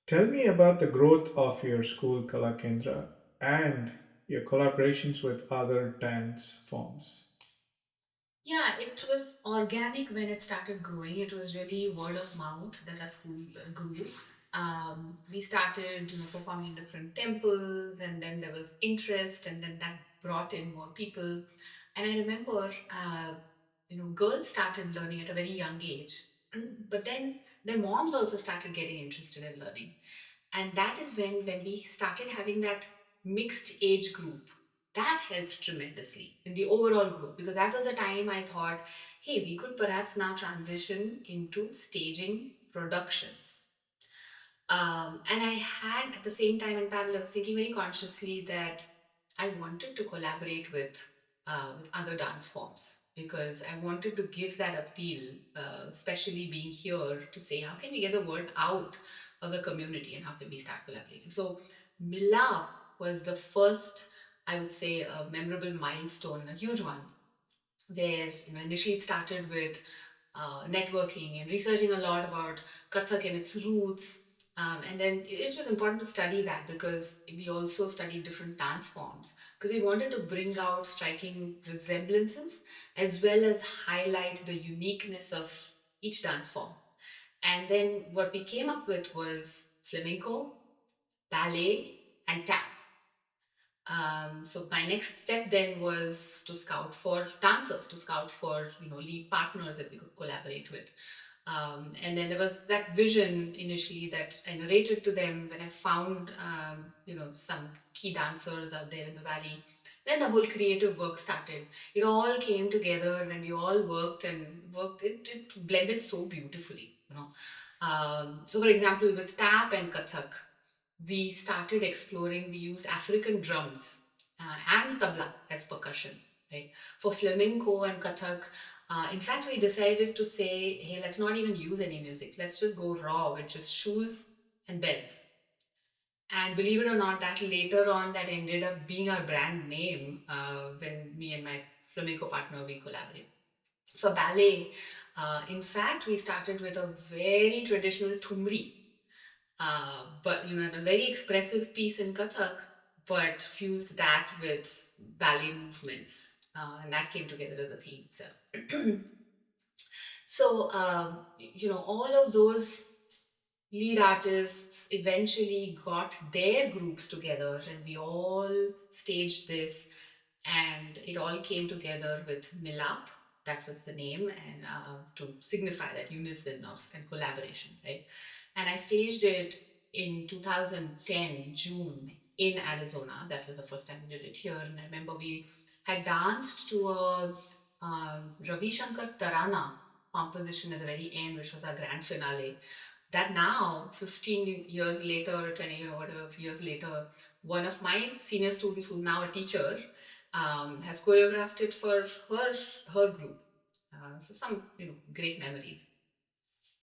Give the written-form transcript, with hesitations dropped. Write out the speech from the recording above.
Tell me about the growth of your school Kala Kendra and your collaborations with other dance forms. Yeah, it was organic when it started growing. It was really word of mouth that our school grew. We started, performing in different temples, and then there was interest, and then that brought in more people. And I remember, girls started learning at a very young age, but then their moms also started getting interested in learning, and that is when we started having that mixed age group. That helped tremendously in the overall group, because that was the time I thought, hey, we could perhaps now transition into staging productions. And I had, at the same time, in parallel, I was thinking very consciously that I wanted to collaborate with other dance forms, because I wanted to give that appeal, especially being here to say how can we get the word out of the community and how can we start collaborating. So Milab was the first, I would say, a memorable milestone, a huge one, where initially it started with networking and researching a lot about Kathak and its roots. And then it was important to study that, because we also studied different dance forms, because we wanted to bring out striking resemblances as well as highlight the uniqueness of each dance form. And then what we came up with was flamenco, ballet, and tap. So my next step then was to scout for dancers, to scout for lead partners that we could collaborate with. And then there was that vision initially that I narrated to them when I found some key dancers out there in the valley. Then the whole creative work started. It all came together when we all worked and worked. It blended so beautifully. So for example, with tap and Kathak, we started exploring, we used African drums and tabla as percussion, right? For flamenco and Kathak, in fact, we decided to say, hey, let's not even use any music. Let's just go raw with just shoes and bells. And believe it or not, that later on, that ended up being our brand name when me and my flamenco partner, we collaborated. For ballet, in fact, we started with a very traditional thumri, but a very expressive piece in Kathak, but fused that with ballet movements, and that came together as a theme itself. So all of those lead artists eventually got their groups together, and we all staged this, and it all came together with Milap. That was the name, and to signify that unison of and collaboration, right? And I staged it in 2010 June in Arizona. That was the first time we did it here, and I remember we had danced to a Ravi Shankar Tarana composition at the very end, which was our grand finale. That now, 15 years later, or 20, whatever years later, one of my senior students, who's now a teacher, has choreographed it for her group. So some great memories.